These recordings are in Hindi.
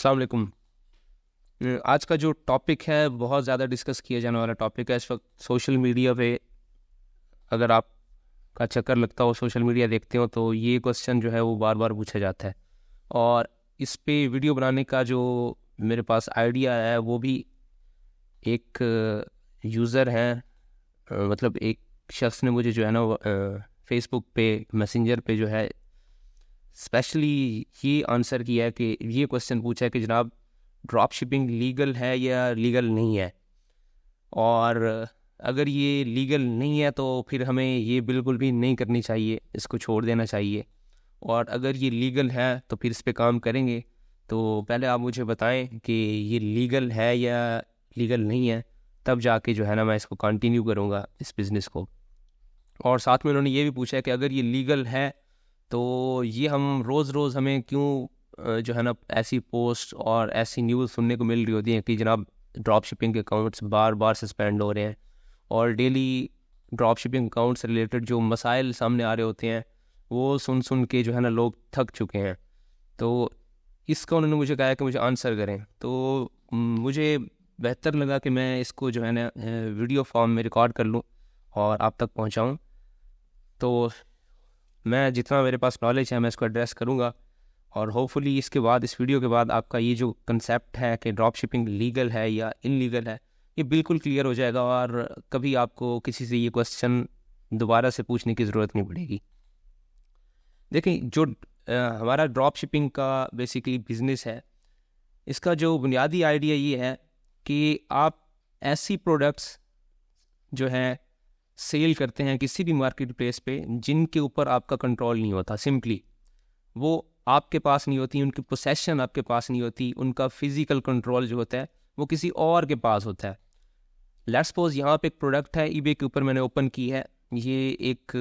अस्सलाम वालेकुम। आज का जो टॉपिक है बहुत ज़्यादा डिस्कस किया जाने वाला टॉपिक है इस वक्त सोशल मीडिया पे। अगर आपका चक्कर लगता हो, सोशल मीडिया देखते हो, तो ये क्वेश्चन जो है वो बार बार पूछा जाता है। और इस पे वीडियो बनाने का जो मेरे पास आइडिया है वो भी एक यूज़र है, मतलब एक शख्स ने मुझे जो है ना फेसबुक पे मैसेंजर पे जो है स्पेशली ये आंसर किया है कि ये क्वेश्चन पूछा है कि जनाब ड्रॉप शिपिंग लीगल है या लीगल नहीं है। और अगर ये लीगल नहीं है तो फिर हमें ये बिल्कुल भी नहीं करनी चाहिए, इसको छोड़ देना चाहिए। और अगर ये लीगल है तो फिर इस पे काम करेंगे। तो पहले आप मुझे बताएं कि ये लीगल है या लीगल नहीं है, तब जाके जो है ना मैं इसको कंटिन्यू करूँगा इस बिज़नेस को। और साथ में उन्होंने ये भी पूछा है कि अगर ये लीगल है तो ये हम रोज़ रोज़ हमें क्यों जो है ना ऐसी पोस्ट और ऐसी न्यूज़ सुनने को मिल रही होती है कि जनाब ड्रॉप शिपिंग के अकाउंट्स बार बार सस्पेंड हो रहे हैं, और डेली ड्रॉप शिपिंग अकाउंट से रिलेटेड जो मसाइल सामने आ रहे होते हैं वो सुन सुन के जो है ना लोग थक चुके हैं। तो इसका उन्होंने मुझे कहा है कि मुझे आंसर करें। तो मुझे बेहतर लगा कि मैं इसको जो है ना वीडियो फॉर्म में रिकॉर्ड कर लूँ और आप तक पहुँचाऊँ। तो मैं जितना मेरे पास नॉलेज है मैं इसको एड्रेस करूँगा, और होपफुली इसके बाद, इस वीडियो के बाद, आपका ये जो कंसेप्ट है कि ड्रॉप शिपिंग लीगल है या इनलीगल है ये बिल्कुल क्लियर हो जाएगा, और कभी आपको किसी से ये क्वेश्चन दोबारा से पूछने की ज़रूरत नहीं पड़ेगी। देखें, जो हमारा ड्रॉप शिपिंग का बेसिकली बिजनेस है, इसका जो बुनियादी आइडिया ये है कि आप ऐसी प्रोडक्ट्स जो है सेल करते हैं किसी भी मार्केट प्लेस पे जिनके ऊपर आपका कंट्रोल नहीं होता। सिंपली वो आपके पास नहीं होती, उनकी पोसेशन आपके पास नहीं होती, उनका फिजिकल कंट्रोल जो होता है वो किसी और के पास होता है। लेट्स सपोज यहाँ पे एक प्रोडक्ट है, ईबे के ऊपर मैंने ओपन की है, ये एक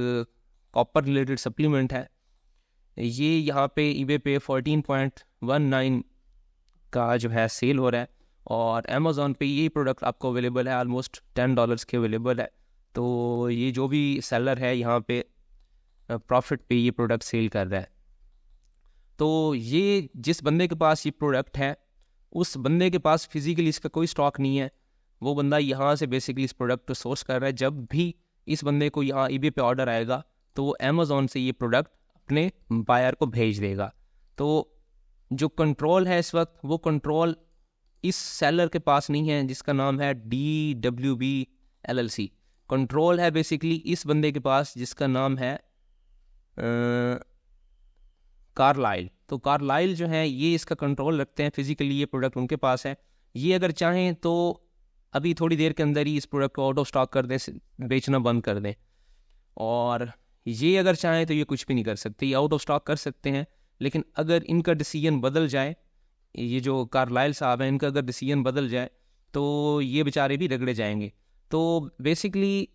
कॉपर रिलेटेड सप्लीमेंट है। ये यहाँ पे ईबे पे 14.19 का जो है सेल हो रहा है, और अमेज़ॉन पे ये प्रोडक्ट आपको अवेलेबल है ऑलमोस्ट $10 के अवेलेबल है। तो ये जो भी सेलर है यहाँ पे प्रॉफिट पे ये प्रोडक्ट सेल कर रहा है। तो ये जिस बंदे के पास ये प्रोडक्ट है उस बंदे के पास फिजिकली इसका कोई स्टॉक नहीं है। वो बंदा यहाँ से बेसिकली इस प्रोडक्ट को सोर्स कर रहा है। जब भी इस बंदे को यहाँ ईबे पे ऑर्डर आएगा तो वो अमेज़ॉन से ये प्रोडक्ट अपने बायर को भेज देगा। तो जो कंट्रोल है इस वक्त, वो कंट्रोल इस सेलर के पास नहीं है जिसका नाम है DWB LLC। कंट्रोल है बेसिकली इस बंदे के पास जिसका नाम है कार्लाइल। तो कार्लाइल जो है ये इसका कंट्रोल रखते हैं, फिजिकली ये प्रोडक्ट उनके पास है। ये अगर चाहें तो अभी थोड़ी देर के अंदर ही इस प्रोडक्ट को आउट ऑफ स्टॉक कर दें, बेचना बंद कर दें। और ये अगर चाहें तो ये कुछ भी नहीं कर सकते, ये आउट ऑफ स्टॉक कर सकते हैं। लेकिन अगर इनका डिसीजन बदल जाए, ये जो कार्लाइल साहब हैं इनका अगर डिसीजन बदल जाए तो ये बेचारे भी रगड़े जाएंगे। तो बेसिकली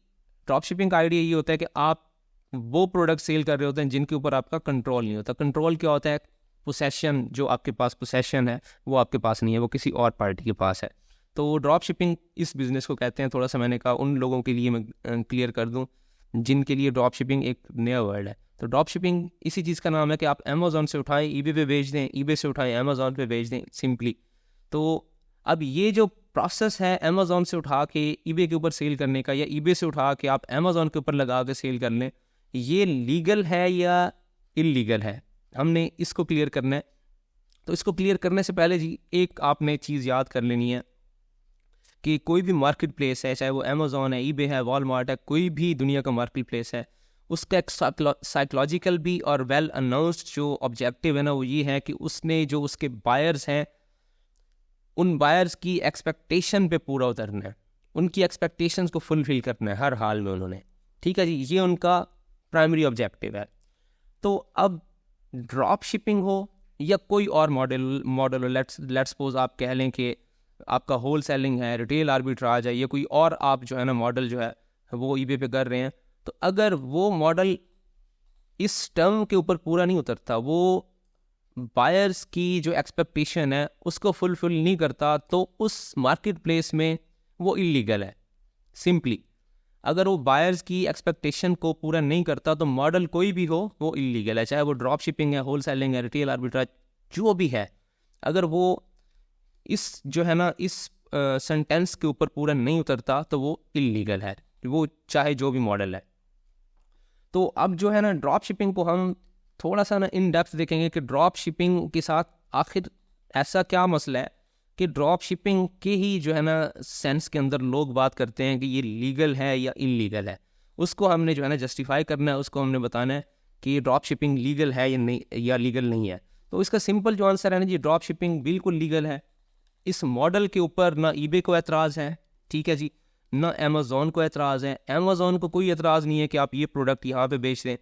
ड्रॉप शिपिंग का आइडिया ये होता है कि आप वो प्रोडक्ट सेल कर रहे होते हैं जिनके ऊपर आपका कंट्रोल नहीं होता। कंट्रोल क्या होता है? पोसेशन, जो आपके पास पोसेशन है वो आपके पास नहीं है, वो किसी और पार्टी के पास है। तो ड्रॉप शिपिंग इस बिज़नेस को कहते हैं। थोड़ा सा मैंने कहा उन लोगों के लिए मैं क्लियर कर दूं जिनके लिए ड्रॉप शिपिंग एक नया वर्ड है। तो ड्रॉप शिपिंग इसी चीज़ का नाम है कि आप अमेज़ॉन से उठाएं ईबे पे बेच दें, ईबे से उठाएं अमेज़ॉन पे बेच दें, सिंपली। तो अब ये जो प्रोसेस है अमेज़ॉन से उठा के ईबे के ऊपर सेल करने का, या ईबे से उठा के आप अमेज़ॉन के ऊपर लगा के सेल कर लें, ये लीगल है या इलीगल है, हमने इसको क्लियर करना है। तो इसको क्लियर करने से पहले जी एक आपने चीज़ याद कर लेनी है कि कोई भी मार्केट प्लेस है, चाहे वो अमेज़ॉन है, ईबे है, वॉलमार्ट है, कोई भी दुनिया का मार्केट प्लेस है, उसका एक साइकोलॉजिकल भी और वेल अनाउंस्ड जो ऑब्जेक्टिव है ना वो ये है कि उसने जो उसके बायर्स हैं उन बायर्स की एक्सपेक्टेशन पे पूरा उतरना है, उनकी एक्सपेक्टेशंस को फुलफिल करना है हर हाल में उन्होंने। ठीक है जी, ये उनका प्राइमरी ऑब्जेक्टिव है। तो अब ड्रॉप शिपिंग हो या कोई और मॉडल हो, लेट्स सपोज आप कह लें कि आपका होल सेलिंग है, रिटेल आर्बिट्राज है, या कोई और आप जो है ना मॉडल जो है वो ईबे पे कर रहे हैं, तो अगर वो मॉडल इस टर्म के ऊपर पूरा नहीं उतरता, वो बायर्स की जो एक्सपेक्टेशन है उसको फुलफिल नहीं करता, तो उस मार्केट प्लेस में वो इलीगल है। सिंपली अगर वो बायर्स की एक्सपेक्टेशन को पूरा नहीं करता तो मॉडल कोई भी हो वो इलीगल है, चाहे वो ड्रॉप शिपिंग है, होल सेलिंग है, रिटेल आर्बिट्राज, जो भी है। अगर वो इस जो है ना इस सेंटेंस के ऊपर पूरा नहीं उतरता तो वो इलीगल है, वो चाहे जो भी मॉडल है। तो अब जो है ना ड्रॉप शिपिंग को हम थोड़ा सा ना इन डेप्थ देखेंगे कि ड्रॉप शिपिंग के साथ आखिर ऐसा क्या मसला है कि ड्रॉप शिपिंग के ही जो है ना सेंस के अंदर लोग बात करते हैं कि ये लीगल है या इलीगल है। उसको हमने जो है ना जस्टिफाई करना है, उसको हमने बताना है कि ये ड्रॉप शिपिंग लीगल है या नहीं, या लीगल नहीं है। तो इसका सिंपल जो आंसर है ना जी, ड्रॉप शिपिंग बिल्कुल लीगल है। इस मॉडल के ऊपर ना ईबे को एतराज़ है, ठीक है जी, ना अमेज़ॉन को एतराज़ है। अमेज़ॉन को कोई एतराज़ नहीं है कि आप ये प्रोडक्ट यहाँ पे बेच दें,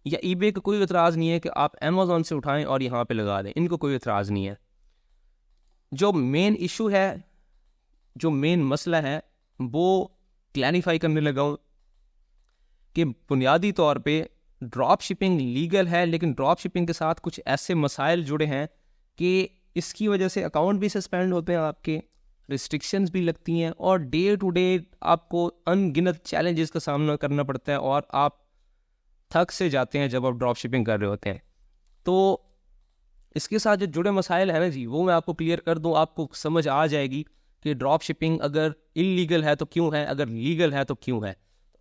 या ईबे को कोई एतराज़ नहीं है कि आप अमेज़ॉन से उठाएं और यहाँ पे लगा दें, इनको कोई एतराज़ नहीं है। जो मेन इशू है, जो मेन मसला है, वो क्लैरिफाई करने लगा हूँ कि बुनियादी तौर पे ड्रॉप शिपिंग लीगल है, लेकिन ड्रॉप शिपिंग के साथ कुछ ऐसे मसाइल जुड़े हैं कि इसकी वजह से अकाउंट भी सस्पेंड होते हैं आपके, रिस्ट्रिक्शंस भी लगती हैं, और डे टू डे आपको अनगिनत चैलेंजेस का सामना करना पड़ता है, और आप थक से जाते हैं जब आप ड्रॉप शिपिंग कर रहे होते हैं। तो इसके साथ जो जुड़े मसाइल हैं ना जी, वो मैं आपको क्लियर कर दूं, आपको समझ आ जाएगी कि ड्रॉप शिपिंग अगर इलीगल है तो क्यों है, अगर लीगल है तो क्यों है।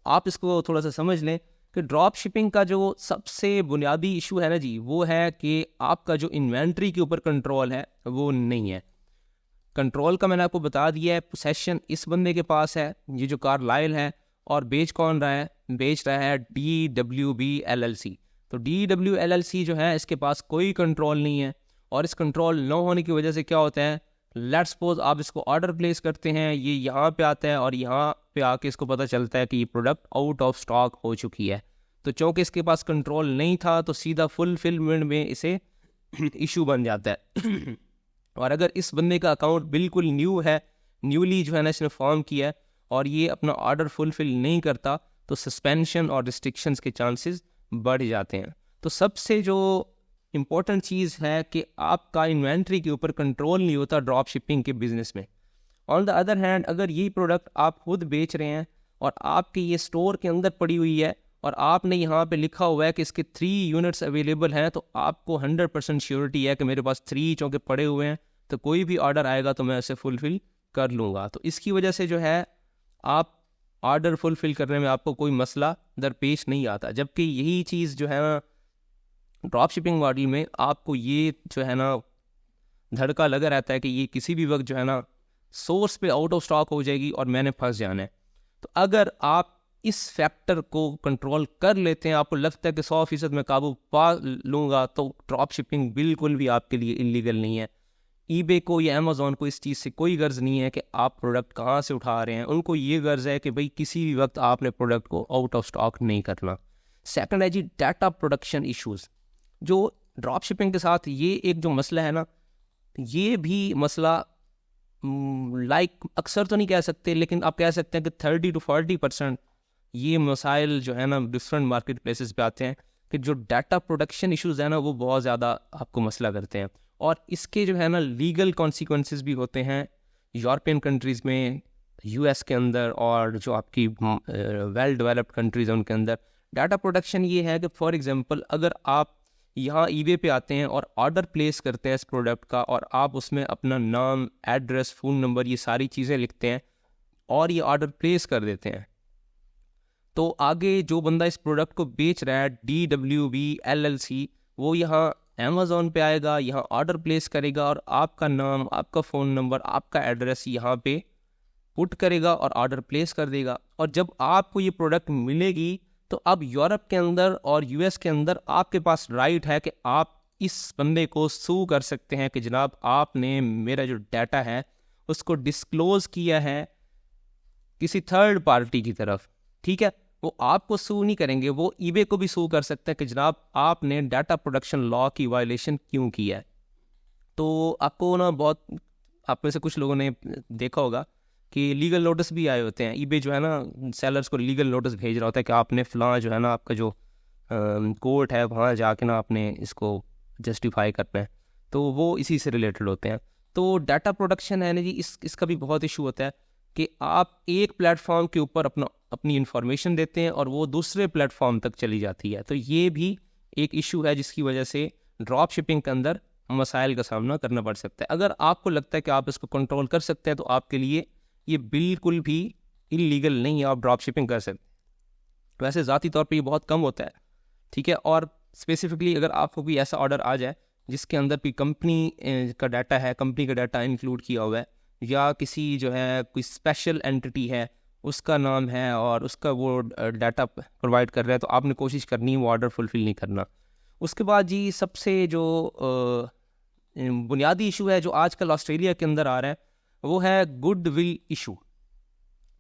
आप इसको थोड़ा सा समझ लें कि ड्रॉप शिपिंग का जो सबसे बुनियादी इशू है ना जी, वो है कि आपका जो इन्वेंट्री के ऊपर कंट्रोल है वो नहीं है। कंट्रोल का मैंने आपको बता दिया है, पोसेशन इस बंदे के पास है, ये जो कार्लाइल है, और बेच कौन रहा है, बेच रहा है DWB LLC। तो DW LLC जो है, इसके पास कोई कंट्रोल नहीं है, और इस कंट्रोल न होने की वजह से क्या होता है, लेट्स सपोज आप इसको ऑर्डर प्लेस करते हैं, ये यहाँ पे आता है, और यहाँ पे आके इसको पता चलता है कि ये प्रोडक्ट आउट ऑफ स्टॉक हो चुकी है। तो चूँकि इसके पास कंट्रोल नहीं था, तो सीधा फुलफिलमेंट में इसे इशू बन जाता है। और अगर इस बंदे का अकाउंट बिल्कुल न्यू है, न्यूली जो है ना इसने फॉर्म किया है, और ये अपना ऑर्डर फुलफिल नहीं करता, तो सस्पेंशन और रिस्ट्रिक्शंस के चांसेस बढ़ जाते हैं। तो सबसे जो इम्पोर्टेंट चीज़ है कि आपका इन्वेंट्री के ऊपर कंट्रोल नहीं होता ड्रॉप शिपिंग के बिजनेस में। ऑन द अदर हैंड, अगर ये प्रोडक्ट आप खुद बेच रहे हैं और आपके ये स्टोर के अंदर पड़ी हुई है, और आपने यहाँ पे लिखा हुआ है कि इसके 3 यूनिट्स अवेलेबल हैं, तो आपको 100% श्योरिटी है कि मेरे पास 3 चौके पड़े हुए हैं, तो कोई भी ऑर्डर आएगा तो मैं उसे फुलफिल कर लूँगा। तो इसकी वजह से जो है आप ऑर्डर फुलफिल करने में आपको कोई मसला दरपेश नहीं आता। जबकि यही चीज़ जो है ना ड्रॉप शिपिंग मॉडल में आपको ये जो है ना धड़का लगा रहता है कि ये किसी भी वक्त जो है ना सोर्स पे आउट ऑफ स्टॉक हो जाएगी और मैंने फंस जाना है। तो अगर आप इस फैक्टर को कंट्रोल कर लेते हैं, आपको लगता है कि 100% मैं काबू पा लूँगा, तो ड्रॉप शिपिंग बिल्कुल भी आपके लिए इलीगल नहीं है। ईबे को या अमेज़ॉन को इस चीज़ से कोई गर्ज नहीं है कि आप प्रोडक्ट कहाँ से उठा रहे हैं, उनको ये गर्ज है कि भाई किसी भी वक्त आपने प्रोडक्ट को आउट ऑफ स्टॉक नहीं करना। सेकंड है जी डाटा प्रोडक्शन इश्यूज़। जो ड्रॉप शिपिंग के साथ ये एक जो मसला है ना, ये भी मसला अक्सर तो नहीं कह सकते, लेकिन आप कह सकते हैं कि 30 to 40% ये मसाइल जो है ना डिफरेंट मार्केट प्लेसेस पे आते हैं कि जो डाटा प्रोडक्शन इश्यूज़ है ना, वो बहुत ज़्यादा आपको मसला करते हैं, और इसके जो है ना लीगल कॉन्सिक्वेंसेस भी होते हैं यूरोपियन कंट्रीज़ में, US के अंदर, और जो आपकी वेल डेवलप्ड कंट्रीज़ हैं उनके अंदर। डाटा प्रोडक्शन ये है कि फॉर एग्जांपल अगर आप यहाँ ईबे पे आते हैं और ऑर्डर प्लेस करते हैं इस प्रोडक्ट का, और आप उसमें अपना नाम, एड्रेस, फ़ोन नंबर, ये सारी चीज़ें लिखते हैं और ये ऑर्डर प्लेस कर देते हैं, तो आगे जो बंदा इस प्रोडक्ट को बेच रहा है DWB LLC, वो यहाँ अमेज़ॉन पे आएगा, यहाँ ऑर्डर प्लेस करेगा, और आपका नाम, आपका फ़ोन नंबर, आपका एड्रेस यहाँ पे पुट करेगा और ऑर्डर प्लेस कर देगा। और जब आपको ये प्रोडक्ट मिलेगी, तो अब यूरोप के अंदर और US के अंदर आपके पास राइट है कि आप इस बंदे को सू कर सकते हैं कि जनाब आपने मेरा जो डाटा है उसको डिस्क्लोज़ किया है किसी थर्ड पार्टी की तरफ, ठीक है। वो आपको सू नहीं करेंगे, वो ईबे को भी सू कर सकते हैं कि जनाब आपने डाटा प्रोडक्शन लॉ की वायलेशन क्यों की है। तो आपको ना बहुत, आप में से कुछ लोगों ने देखा होगा कि लीगल नोटिस भी आए होते हैं। ईबे जो है ना सेलर्स को लीगल नोटिस भेज रहा होता है कि आपने फ़लाँ जो है ना आपका जो कोर्ट है वहाँ जाके ना आपने इसको जस्टिफाई करना है, तो वो इसी से रिलेटेड होते हैं। तो डाटा प्रोडक्शन है ना जी, इसका भी बहुत इशू होता है कि आप एक प्लेटफॉर्म के ऊपर अपनी इंफॉर्मेशन देते हैं और वो दूसरे प्लेटफॉर्म तक चली जाती है। तो ये भी एक इशू है जिसकी वजह से ड्रॉप शिपिंग के अंदर मसाइल का सामना करना पड़ सकता है। अगर आपको लगता है कि आप इसको कंट्रोल कर सकते हैं तो आपके लिए ये बिल्कुल भी इलीगल नहीं है, आप ड्रॉप शिपिंग कर सकते हैं। वैसे ज़ाती तौर पे ये बहुत कम होता है, ठीक है। और स्पेसिफिकली अगर आपको कोई ऐसा ऑर्डर आ जाए जिसके अंदर कोई कंपनी का डाटा है, कंपनी का डाटा इंक्लूड किया हुआ है, या किसी जो है कोई स्पेशल एंटिटी है उसका नाम है और उसका वो डाटा प्रोवाइड कर रहा है, तो आपने कोशिश करनी है वो ऑर्डर फुलफ़िल नहीं करना। उसके बाद जी सबसे जो बुनियादी इशू है जो आजकल ऑस्ट्रेलिया के अंदर आ रहा है वो है गुडविल इशू।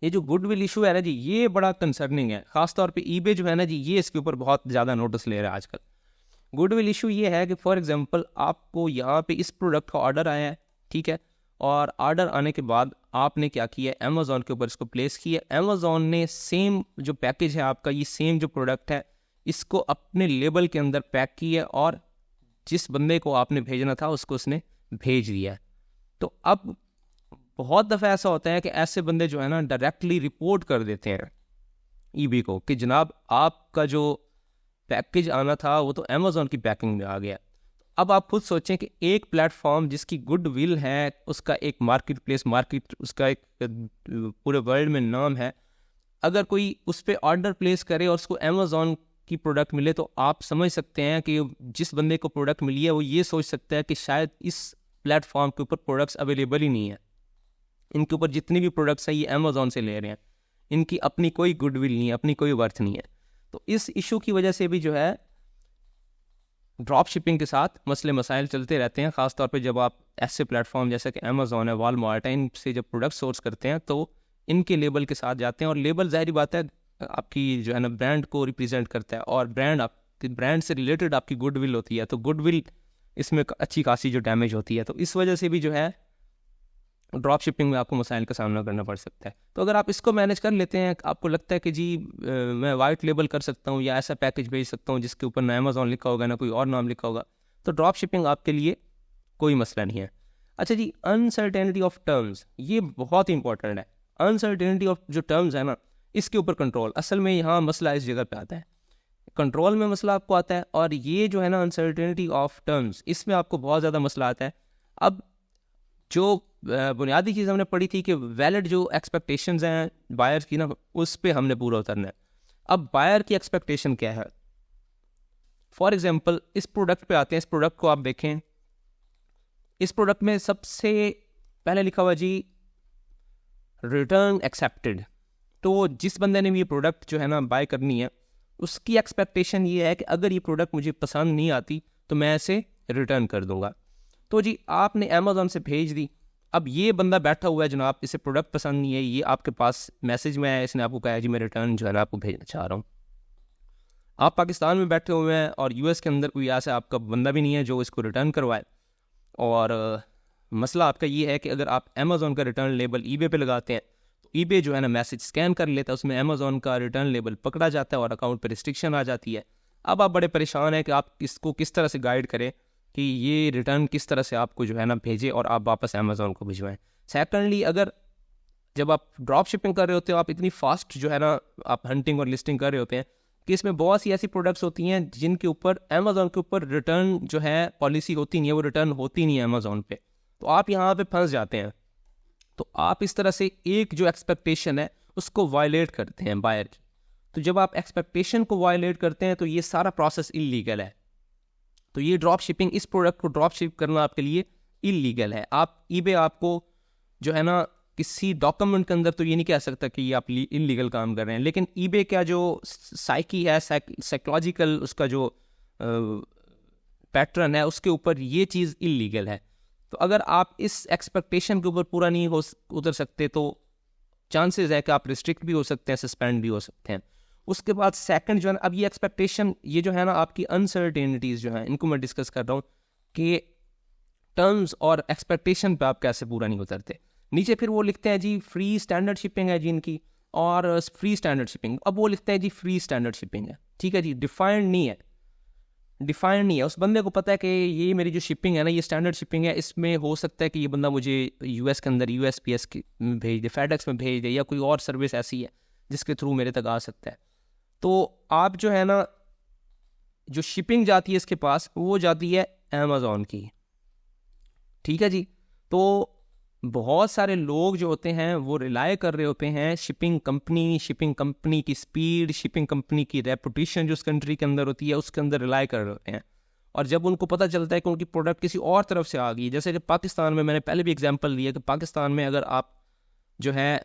ये जो गुडविल इशू है ना जी, ये बड़ा कंसर्निंग है। ख़ासतौर पे ईबे जो है ना जी, ये इसके ऊपर बहुत ज़्यादा नोटिस ले रहा है आजकल। गुडविल इशू ये है कि फॉर एग्जांपल आपको यहाँ पे इस प्रोडक्ट का ऑर्डर आया है, ठीक है, और ऑर्डर आने के बाद आपने क्या किया, अमेज़ॉन के ऊपर इसको प्लेस किया। अमेज़ॉन ने सेम जो पैकेज है आपका, ये सेम जो प्रोडक्ट है, इसको अपने लेबल के अंदर पैक किया और जिस बंदे को आपने भेजना था उसको उसने भेज दिया। तो अब बहुत दफ़ा ऐसा होता है कि ऐसे बंदे जो है ना डायरेक्टली रिपोर्ट कर देते हैं ईबे को कि जनाब आपका जो पैकेज आना था वो तो अमेज़ॉन की पैकिंग में आ गया। अब आप खुद सोचें कि एक प्लेटफॉर्म जिसकी गुडविल है, उसका एक मार्केट प्लेस, मार्केट उसका एक पूरे वर्ल्ड में नाम है, अगर कोई उस पर ऑर्डर प्लेस करे और उसको अमेज़ॉन की प्रोडक्ट मिले तो आप समझ सकते हैं कि जिस बंदे को प्रोडक्ट मिली है वो ये सोच सकता है कि शायद इस प्लेटफॉर्म के ऊपर प्रोडक्ट्स अवेलेबल ही नहीं है, इनके ऊपर जितनी भी प्रोडक्ट्स हैं ये अमेज़ॉन से ले रहे हैं, इनकी अपनी कोई गुडविल नहीं है, अपनी कोई वर्थ नहीं है। तो इस इशू की वजह से भी जो है ड्रॉप शिपिंग के साथ मसले मसाइल चलते रहते हैं। ख़ासतौर पे जब आप ऐसे प्लेटफॉर्म जैसे कि अमेज़ॉन है, वॉलमार्ट है, इनसे जब प्रोडक्ट सोर्स करते हैं तो इनके लेबल के साथ जाते हैं, और लेबल ज़ाहिर बात है आपकी जो है ना ब्रांड को रिप्रेजेंट करता है, और आपकी ब्रांड से रिलेटेड आपकी गुडविल होती है, तो गुडविल इसमें अच्छी खासी जो डैमेज होती है, तो इस वजह से भी जो है ड्रॉप शिपिंग में आपको मसाइल का सामना करना पड़ सकता है। तो अगर आप इसको मैनेज कर लेते हैं, आपको लगता है कि जी मैं वाइट लेबल कर सकता हूँ या ऐसा पैकेज भेज सकता हूँ जिसके ऊपर ना अमेज़ॉन लिखा होगा ना कोई और नाम लिखा होगा, तो ड्रॉप शिपिंग आपके लिए कोई मसला नहीं है। अच्छा जी, अनसर्टेनिटी ऑफ टर्म्स, ये बहुत इंपॉर्टेंट है। अनसर्टेनिटी ऑफ जो टर्म्स है ना, इसके ऊपर कंट्रोल, असल में यहाँ मसला इस जगह पे आता है, कंट्रोल में मसला आपको आता है, और ये जो है ना अनसर्टेनिटी ऑफ टर्म्स, इसमें आपको बहुत ज़्यादा मसला आता है। अब जो बुनियादी चीज़ हमने पढ़ी थी कि वैलिड जो एक्सपेक्टेशंस हैं बायर्स की ना, उस पे हमने पूरा उतरना है। अब बायर की एक्सपेक्टेशन क्या है? फॉर एग्जांपल इस प्रोडक्ट पे आते हैं, इस प्रोडक्ट को आप देखें, इस प्रोडक्ट में सबसे पहले लिखा हुआ जी रिटर्न एक्सेप्टेड। तो जिस बंदे ने भी ये प्रोडक्ट जो है ना बाय करनी है, उसकी एक्सपेक्टेशन ये है कि अगर ये प्रोडक्ट मुझे पसंद नहीं आती तो मैं इसे रिटर्न कर दूंगा। तो जी आपने अमेज़ॉन से भेज दी, अब ये बंदा बैठा हुआ है जनाब, इसे प्रोडक्ट पसंद नहीं है, ये आपके पास मैसेज में आया, इसने आपको कहा जी मैं रिटर्न जो है ना आपको भेजना चाह रहा हूँ। आप पाकिस्तान में बैठे हुए हैं और यूएस के अंदर कोई ऐसा आपका बंदा भी नहीं है जो इसको रिटर्न करवाए, और मसला आपका ये है कि अगर आप अमेज़ॉन का रिटर्न लेबल ईबे पे लगाते हैं तो ईबे जो है ना मैसेज स्कैन कर लेता है, उसमें अमेज़ॉन का रिटर्न लेबल पकड़ा जाता है और अकाउंट पर रिस्ट्रिक्शन आ जाती है। अब आप बड़े परेशान हैं कि आप इसको किस तरह से गाइड करें कि ये रिटर्न किस तरह से आपको जो है ना भेजे और आप वापस अमेज़ॉन को भिजवाएं। सेकेंडली, अगर जब आप ड्रॉप शिपिंग कर रहे होते हो, आप इतनी फास्ट जो है ना आप हंटिंग और लिस्टिंग कर रहे होते हैं कि इसमें बहुत सी ऐसी प्रोडक्ट्स होती हैं जिनके ऊपर अमेज़ॉन के ऊपर रिटर्न जो है पॉलिसी होती नहीं है, वो रिटर्न होती नहीं है अमेज़ॉन पे, तो आप यहाँ पे फंस जाते हैं। तो आप इस तरह से एक जो एक्सपेक्टेशन है उसको वायलेट करते हैं बायर की। तो जब आप एक्सपेक्टेशन को वायलेट करते हैं तो ये सारा प्रोसेस इलीगल है। तो ये ड्रॉप शिपिंग, इस प्रोडक्ट को ड्रॉप शिप करना आपके लिए इलीगल है। आप ईबे आपको जो है ना किसी डॉक्यूमेंट के अंदर तो ये नहीं कह सकता कि ये आप इलीगल काम कर रहे हैं, लेकिन ईबे का जो साइकी है, साइकोलॉजिकल उसका जो पैटर्न है, उसके ऊपर ये चीज़ इलीगल है। तो अगर आप इस एक्सपेक्टेशन के ऊपर पूरा नहीं हो उतर सकते तो चांसेस है कि आप रिस्ट्रिक्ट भी हो सकते हैं, सस्पेंड भी हो सकते हैं। उसके बाद सेकंड जो है ना, अब ये एक्सपेक्टेशन, ये जो है ना आपकी अनसर्टेनिटीज़ जो हैं, इनको मैं डिस्कस कर रहा हूँ कि टर्म्स और एक्सपेक्टेशन पे आप कैसे पूरा नहीं उतरते। नीचे फिर वो लिखते हैं जी फ्री स्टैंडर्ड शिपिंग है जी इनकी, और फ्री स्टैंडर्ड शिपिंग, अब वो लिखते हैं जी फ्री स्टैंडर्ड शिपिंग है, ठीक है जी, डिफाइंड नहीं है, डिफाइंड नहीं है। उस बंदे को पता है कि ये मेरी जो शिपिंग है ना, ये स्टैंडर्ड शिपिंग है, इसमें हो सकता है कि ये बंदा मुझे यूएस के अंदर यूएसपीएस में भेज दे, फेडेक्स में भेज दे, या कोई और सर्विस ऐसी है जिसके थ्रू मेरे तक आ सकता है। तो आप जो है ना, जो शिपिंग जाती है इसके पास, वो जाती है अमेज़ॉन की, ठीक है जी। तो बहुत सारे लोग जो होते हैं वो रिलाय कर रहे होते हैं शिपिंग कंपनी की स्पीड, शिपिंग कंपनी की रेपुटेशन जो उस कंट्री के अंदर होती है उसके अंदर रिलाय कर रहे होते हैं। और जब उनको पता चलता है कि उनकी प्रोडक्ट किसी और तरफ से आ गई, जैसे कि पाकिस्तान में, मैंने पहले भी एग्जांपल दिया कि पाकिस्तान में अगर आप जो है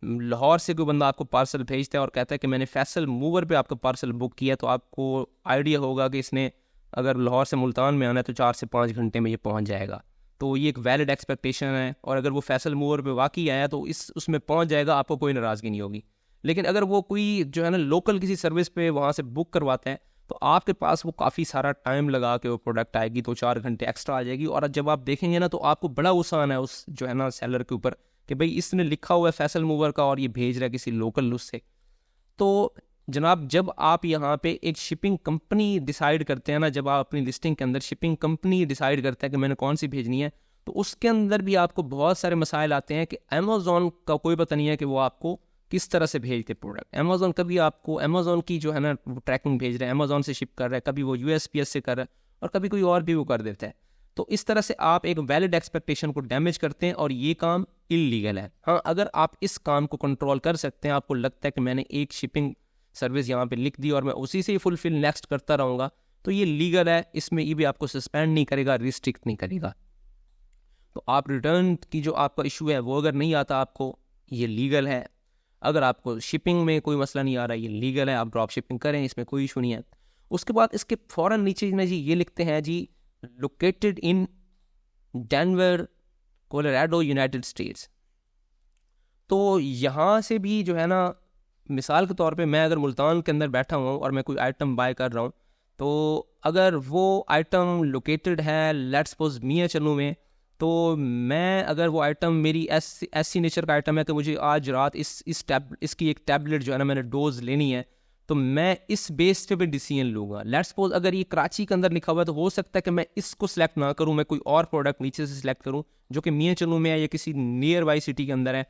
लाहौर से कोई बंदा आपको पार्सल भेजता है और कहता है कि मैंने फैसल मूवर पे आपका पार्सल बुक किया, तो आपको आइडिया होगा कि इसने अगर लाहौर से मुल्तान में आना है तो 4 से 5 घंटे में ये पहुंच जाएगा। तो ये एक वैलिड एक्सपेक्टेशन है, और अगर वो फैसल मूवर पे वाकई आया तो उसमें पहुंच जाएगा, आपको कोई नाराज़गी नहीं होगी। लेकिन अगर वो कोई जो है ना लोकल किसी सर्विस पे वहाँ से बुक करवाता है, तो आपके पास वो काफ़ी सारा टाइम लगा के वो प्रोडक्ट आएगी, 2-4 घंटे एक्स्ट्रा आ जाएगी। और जब आप देखेंगे ना तो आपको बड़ा गुस्सा आना है उस जो है ना सेलर के ऊपर कि भाई इसने लिखा हुआ है फैसल मूवर का और ये भेज रहा है किसी लोकल उससे। तो जनाब, जब आप यहाँ पे एक शिपिंग कंपनी डिसाइड करते हैं ना, जब आप अपनी लिस्टिंग के अंदर शिपिंग कंपनी डिसाइड करते हैं कि मैंने कौन सी भेजनी है, तो उसके अंदर भी आपको बहुत सारे मसाइल आते हैं कि अमेज़ॉन का कोई पता नहीं है कि वो आपको किस तरह से भेजते प्रोडक्ट। अमेज़ॉन कभी आपको अमेज़ॉन की जो है ना ट्रैकिंग भेज रहा है, अमेज़ॉन से शिप कर रहा है, कभी वो USPS से कर रहा है, और कभी कोई और भी वो कर देता है। तो इस तरह से आप एक वैलिड एक्सपेक्टेशन को डैमेज करते हैं, और ये काम इलीगल है। हाँ, अगर आप इस काम को कंट्रोल कर सकते हैं, आपको लगता है कि मैंने एक शिपिंग सर्विस यहाँ पे लिख दी और मैं उसी से ही फुलफिल नेक्स्ट करता रहूँगा, तो ये लीगल है, इसमें ये भी आपको सस्पेंड नहीं करेगा, रिस्ट्रिक्ट नहीं करेगा। तो आप रिटर्न की जो आपका इशू है वो अगर नहीं आता आपको, ये लीगल है। अगर आपको शिपिंग में कोई मसला नहीं आ रहा, ये लीगल है, आप ड्रॉप शिपिंग करें, इसमें कोई इशू नहीं है। उसके बाद इसके फ़ौरन नीचे में जी ये लिखते हैं जी, located in Denver Colorado United States. तो यहाँ से भी जो है ना, मिसाल के तौर पे मैं अगर मुल्तान के अंदर बैठा हुआ हूँ और मैं कोई आइटम बाय कर रहा हूँ, तो अगर वो आइटम लोकेटेड है लेट्स सपोज मियाँ चन्नू में, तो मैं अगर वो आइटम मेरी ऐसी नेचर का आइटम है कि मुझे आज रात इसकी एक टैबलेट जो है ना मैंने डोज लेनी है, तो मैं इस बेस पे भी डिसीजन लूँगा। लेट्स सपोज अगर ये कराची के अंदर लिखा हुआ है, तो हो सकता है कि मैं इसको सिलेक्ट ना करूँ, मैं कोई और प्रोडक्ट नीचे से सिलेक्ट करूँ जो कि मियाँ चन्नू में है या किसी नियर बाई सिटी के अंदर है,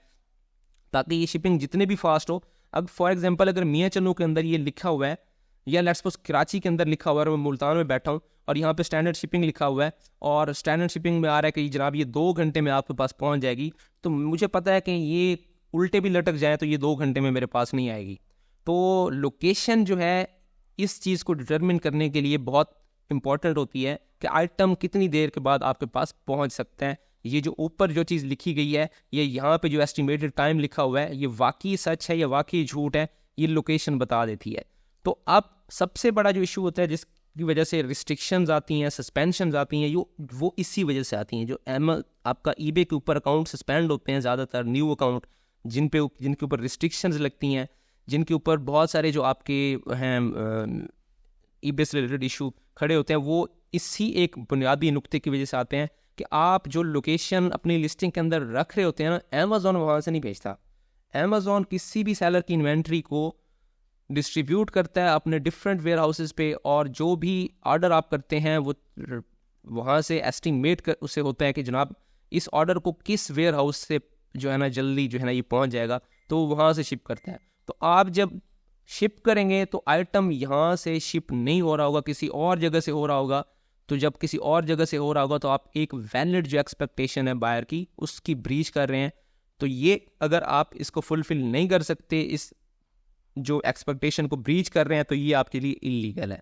ताकि ये शिपिंग जितने भी फास्ट हो। अब फॉर एग्जांपल अगर मियाँ चन्नू के अंदर ये लिखा हुआ है, या लेट्स सपोज कराची के अंदर लिखा हुआ है और मैं मुल्तान में बैठा हूँ और यहाँ पे स्टैंडर्ड शिपिंग लिखा हुआ है, और स्टैंडर्ड शिपिंग में आ रहा है कि जनाब ये 2 घंटे में आपके पास पहुँच जाएगी, तो मुझे पता है कि ये उल्टे भी लटक जाए तो ये 2 घंटे में मेरे पास नहीं आएगी। तो लोकेशन जो है इस चीज़ को डिटरमिन करने के लिए बहुत इंपॉर्टेंट होती है कि आइटम कितनी देर के बाद आपके पास पहुँच सकता है। ये जो ऊपर जो चीज़ लिखी गई है, ये यहाँ पे जो एस्टिमेटेड टाइम लिखा हुआ है, ये वाकई सच है या वाकई झूठ है, ये लोकेशन बता देती है। तो अब सबसे बड़ा जो इशू होता है जिसकी वजह से रिस्ट्रिक्शंस आती हैं, सस्पेंशंस आती हैं, वो इसी वजह से आती हैं। जो आपका ईबे के ऊपर अकाउंट सस्पेंड होते हैं, ज़्यादातर न्यू अकाउंट जिनके ऊपर रिस्ट्रिक्शंस लगती हैं, जिनके ऊपर बहुत सारे जो आपके हैं ईबे से रिलेटेड इशू खड़े होते हैं, वो इसी एक बुनियादी नुक्ते की वजह से आते हैं कि आप जो लोकेशन अपनी लिस्टिंग के अंदर रख रहे होते हैं ना, अमेज़ॉन वहाँ से नहीं भेजता। अमेज़ॉन किसी भी सेलर की इन्वेंट्री को डिस्ट्रीब्यूट करता है अपने डिफरेंट वेयर हाउसेज पे, और जो भी ऑर्डर आप करते हैं वो वहाँ से एस्टिमेट उससे होता है कि जनाब इस ऑर्डर को किस वेयर हाउस से जो है ना जल्दी जो है ना ये पहुँच जाएगा, तो वहाँ से शिप करता है। तो आप जब शिप करेंगे तो आइटम यहाँ से शिप नहीं हो रहा होगा, किसी और जगह से हो रहा होगा। तो जब किसी और जगह से हो रहा होगा तो आप एक वैलिड जो एक्सपेक्टेशन है बायर की, उसकी ब्रीच कर रहे हैं। तो ये अगर आप इसको फुलफिल नहीं कर सकते, इस जो एक्सपेक्टेशन को ब्रीच कर रहे हैं, तो ये आपके लिए इलीगल है।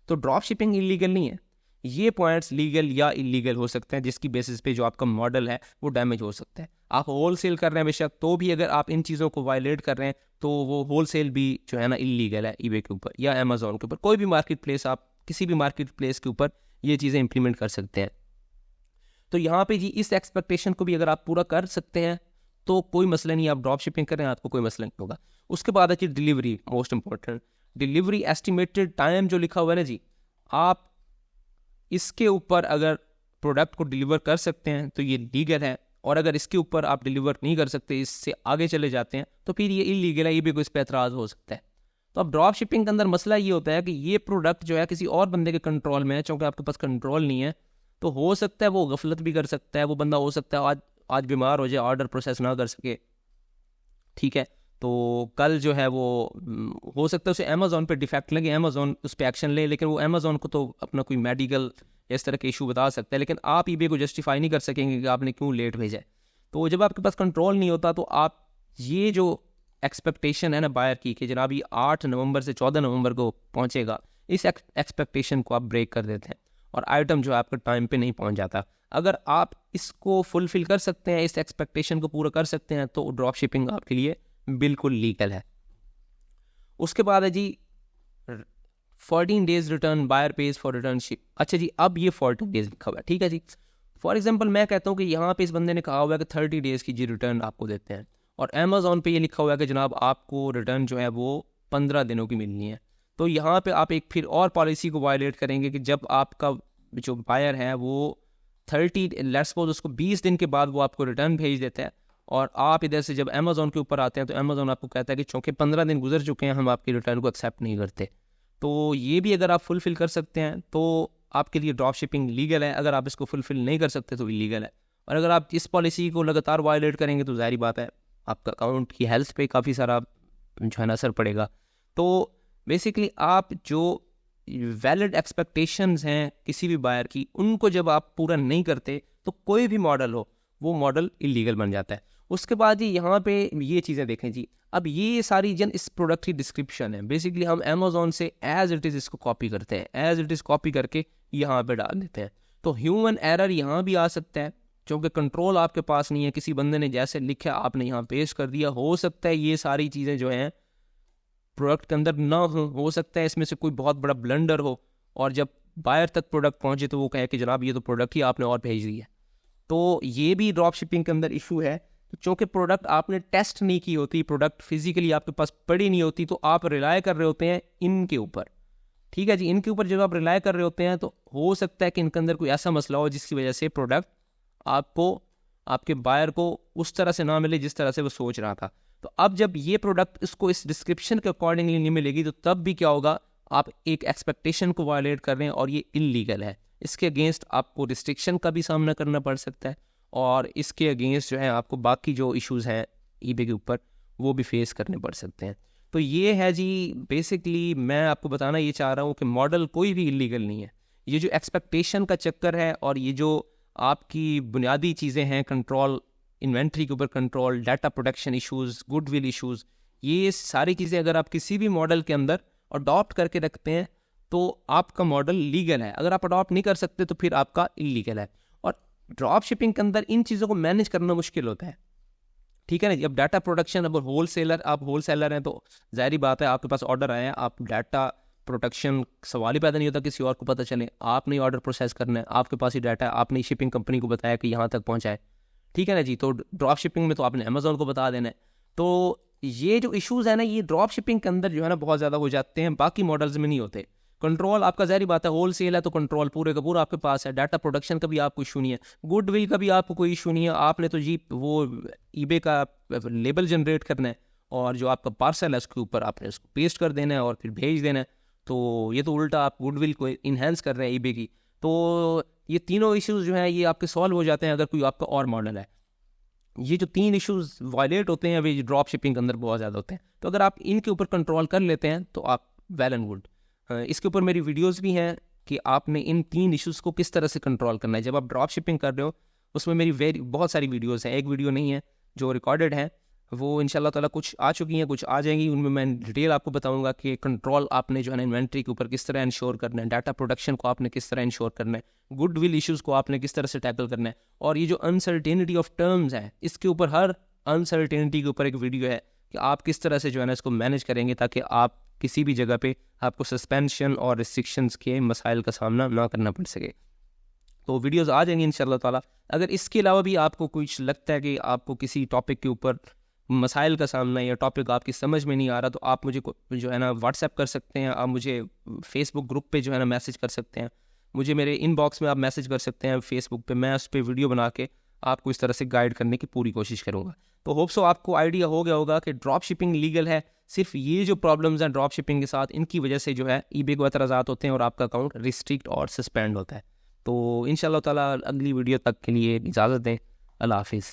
तो ड्रॉप शिपिंग इलीगल नहीं है, ये पॉइंट्स लीगल या इलीगल हो सकते हैं, जिसकी बेसिस पे जो आपका मॉडल है वो डैमेज हो सकता है। आप होल सेल कर रहे हैं बेशक, तो भी अगर आप इन चीज़ों को वायलेट कर रहे हैं तो वो होल सेल भी जो है ना इलीगल है ईबे के ऊपर या अमेज़ॉन के ऊपर। कोई भी मार्केट प्लेस, आप किसी भी मार्केट प्लेस के ऊपर ये चीज़ें इंप्लीमेंट कर सकते हैं। तो यहाँ पे जी इस एक्सपेक्टेशन को भी अगर आप पूरा कर सकते हैं तो कोई मसला नहीं, आप ड्रॉप शिपिंग करें, आपको कोई मसला नहीं होगा। उसके बाद है जी delivery, most important. Delivery estimated time जो लिखा हुआ है ना जी, आप इसके ऊपर अगर प्रोडक्ट को डिलीवर कर सकते हैं तो ये लीगल है, और अगर इसके ऊपर आप डिलीवर नहीं कर सकते, इससे आगे चले जाते हैं, तो फिर ये इलीगल है, ये भी कोई इस पर एतराज़ हो सकता है। तो अब ड्रॉप शिपिंग के अंदर मसला ये होता है कि ये प्रोडक्ट जो है किसी और बंदे के कंट्रोल में है, चूँकि आपके पास कंट्रोल नहीं है, तो हो सकता है वो गफलत भी कर सकता है। वो बंदा हो सकता है आज बीमार हो जाए, ऑर्डर प्रोसेस ना कर सके, ठीक है, तो कल जो है वो हो सकता है उसे अमेज़ॉन पे डिफेक्ट लगे, अमेज़ॉन उस पर एक्शन ले, लेकिन वो अमेज़ॉन को तो अपना कोई मेडिकल या इस तरह के इशू बता सकता है, लेकिन आप ईबे को जस्टिफाई नहीं कर सकेंगे कि आपने क्यों लेट भेजा है। तो जब आपके पास कंट्रोल नहीं होता तो आप ये जो एक्सपेक्टेशन है ना बायर की कि जनाब ये 8 नवंबर से 14 नवंबर को पहुंचेगा, इस एक्सपेक्टेशन को आप ब्रेक कर देते हैं और आइटम जो है आपका टाइम पे नहीं पहुंच जाता। अगर आप इसको फुलफिल कर सकते हैं, इस एक्सपेक्टेशन को पूरा कर सकते हैं, तो ड्रॉप शिपिंग आपके लिए बिल्कुल लीगल है। उसके बाद है जी 14 days return, buyer pays for return ship. अच्छा जी, अब ये 14 डेज लिखा हुआ है, ठीक है जी। फॉर एग्जांपल मैं कहता हूँ कि यहाँ पे इस बंदे ने कहा हुआ है कि 30 डेज की जी रिटर्न आपको देते हैं, और अमेजोन पे ये लिखा हुआ है कि जनाब आपको रिटर्न जो है वो 15 दिनों की मिलनी है। तो यहाँ पे आप एक फिर और पॉलिसी को वायलेट करेंगे कि जब आपका जो बायर है वो 30 लेट्स सपोज उसको 20 दिन के बाद वो आपको रिटर्न भेज देता है, और आप इधर से जब अमेजोन के ऊपर आते हैं तो अमेजोन आपको कहता है कि चूँकि 15 दिन गुजर चुके हैं, हम आपकी रिटर्न को एक्सेप्ट नहीं करते। तो ये भी अगर आप फुलफिल कर सकते हैं तो आपके लिए ड्रॉप शिपिंग लीगल है। अगर आप इसको फुलफिल नहीं कर सकते तो इलीगल है। और अगर आप इस पॉलिसी को लगातार वायलेट करेंगे तो जाहिर बात है आपका अकाउंट की हेल्थ पे काफ़ी सारा जो है ना असर पड़ेगा। तो बेसिकली आप जो वैलिड एक्सपेक्टेशंस हैं किसी भी बायर की, उनको जब आप पूरा नहीं करते तो कोई भी मॉडल हो वो मॉडल इलीगल बन जाता है। उसके बाद जी यहाँ पे ये चीज़ें देखें जी, अब ये सारी जन इस प्रोडक्ट की डिस्क्रिप्शन है, बेसिकली हम अमेजोन से एज इट इज़ इसको कॉपी करते हैं, एज इट इज़ कॉपी करके यहाँ पे डाल देते हैं। तो ह्यूमन एरर यहाँ भी आ सकता है, क्योंकि कंट्रोल आपके पास नहीं है। किसी बंदे ने जैसे लिखा आपने यहाँ पेश कर दिया, हो सकता है ये सारी चीज़ें जो हैं प्रोडक्ट के अंदर ना हो सकता है इसमें से कोई बहुत बड़ा ब्लंडर हो, और जब बायर तक प्रोडक्ट पहुँचे तो वो कहे कि जनाब ये तो प्रोडक्ट ही आपने और भेज दिया। तो ये भी ड्रॉप शिपिंग के अंदर इशू है, क्योंकि प्रोडक्ट आपने टेस्ट नहीं की होती, प्रोडक्ट फिजिकली आपके पास पड़ी नहीं होती, तो आप रिलाय कर रहे होते हैं इनके ऊपर, ठीक है जी। इनके ऊपर जब आप रिलाय कर रहे होते हैं तो हो सकता है कि इनके अंदर कोई ऐसा मसला हो जिसकी वजह से प्रोडक्ट आपको, आपके बायर को उस तरह से ना मिले जिस तरह से वो सोच रहा था। तो अब जब ये प्रोडक्ट इसको इस डिस्क्रिप्शन के अकॉर्डिंगली नहीं मिलेगी तो तब भी क्या होगा, आप एक एक्सपेक्टेशन को वायलेट कर रहे हैं और ये इलीगल है। इसके अगेंस्ट आपको रिस्ट्रिक्शन का भी सामना करना पड़ सकता है, और इसके अगेंस्ट जो है आपको बाकी जो इश्यूज़ हैं ईबे के ऊपर वो भी फेस करने पड़ सकते हैं। तो ये है जी, बेसिकली मैं आपको बताना ये चाह रहा हूँ कि मॉडल कोई भी इलीगल नहीं है। ये जो एक्सपेक्टेशन का चक्कर है और ये जो आपकी बुनियादी चीज़ें हैं, कंट्रोल, इन्वेंट्री के ऊपर control, data protection issues, goodwill issues, ये सारी चीज़ें अगर आप किसी भी मॉडल के अंदर अडॉप्ट करके रखते हैं तो आपका मॉडल लीगल है। अगर आप अडॉप्ट नहीं कर सकते तो फिर आपका इलीगल है। और ड्रॉप शिपिंग के अंदर इन चीज़ों को मैनेज करना मुश्किल होता है, ठीक है ना जी। अब डाटा प्रोटेक्शन, अब आप होलसेलर हैं तो जाहिर बात है आपके पास ऑर्डर आया है, आप डाटा प्रोटेक्शन सवाल ही पैदा नहीं होता किसी और को पता चले। आपने ऑर्डर प्रोसेस करना है, आपके पास ही डाटा है, आपने शिपिंग कंपनी को बताया कि यहाँ तक पहुँचाए, ठीक है ना जी। तो ड्रॉप शिपिंग में तो आपने अमेजोन को बता देना है। तो ये जो इश्यूज़ है ना, ये ड्रॉप शिपिंग के अंदर जो है ना बहुत ज़्यादा हो जाते हैं, बाकी मॉडल्स में नहीं होते। कंट्रोल आपका जाहिर बात है होलसेल है तो कंट्रोल पूरे का पूरा आपके पास है। डाटा प्रोडक्शन का भी आपको इशू नहीं है, गुडविल का भी आपको कोई इशू नहीं है। आपने तो जी वो ईबे का लेबल जनरेट करना है और जो आपका पार्सल है उसके ऊपर आपने उसको पेस्ट कर देना है और फिर भेज देना है। तो ये तो उल्टा आप गुडविल को इन्हेंस कर रहे हैं ईबे की। तो ये तीनों इश्यूज़ जो हैं ये आपके सॉल्व हो जाते हैं अगर कोई आपका और मॉडल है। ये जो 3 इश्यूज वायलेट होते हैं वे ड्रॉप शिपिंग के अंदर बहुत ज़्यादा होते हैं। तो अगर आप इनके ऊपर कंट्रोल कर लेते हैं तो आप वेल एंड गुड। इसके ऊपर मेरी वीडियोस भी हैं कि आपने इन 3 इश्यूज़ को किस तरह से कंट्रोल करना है जब आप ड्रॉप शिपिंग कर रहे हो। उसमें मेरी बहुत सारी वीडियोस हैं, एक वीडियो नहीं है जो रिकॉर्डेड है, वो इंशाल्लाह ताला कुछ आ चुकी हैं, कुछ आ जाएंगी। उनमें मैं डिटेल आपको बताऊंगा कि कंट्रोल आपने जो है ना इन्वेंट्री के ऊपर किस तरह इंश्योर करना है, डाटा प्रोडक्शन को आपने किस तरह इंश्योर करना है, गुडविल इश्यूज़ को आपने किस तरह से टैकल करना है, और ये जो अनसर्टेनिटी ऑफ टर्म्स है इसके ऊपर, हर अनसर्टेनिटी के ऊपर एक वीडियो है कि आप किस तरह से जो है ना इसको मैनेज करेंगे ताकि आप किसी भी जगह पे आपको सस्पेंशन और रिस्ट्रिक्शंस के मसाइल का सामना ना करना पड़ सके। तो वीडियोस आ जाएंगी इंशाल्लाह ताला। अगर इसके अलावा भी आपको कुछ लगता है कि आपको किसी टॉपिक के ऊपर मसाइल का सामना या टॉपिक आपकी समझ में नहीं आ रहा तो आप मुझे जो है ना व्हाट्सएप कर सकते हैं, आप मुझे फेसबुक ग्रुप पे जो है ना मैसेज कर सकते हैं, मुझे मेरे इनबॉक्स में आप मैसेज कर सकते हैं फेसबुक पे। मैं उस पर वीडियो बना के आपको इस तरह से गाइड करने की पूरी कोशिश करूँगा। तो होप सो आपको आइडिया हो गया होगा कि ड्रॉप शिपिंग लीगल है। सिर्फ ये जो प्रॉब्लम्स हैं ड्रॉप शिपिंग के साथ, इनकी वजह से जो है ईबे को एतराज़ात होते हैं और आपका अकाउंट रिस्ट्रिक्ट और सस्पेंड होता है। तो इंशाल्लाह ताला अगली वीडियो तक के लिए इजाज़त दें। अल्लाह हाफिज़।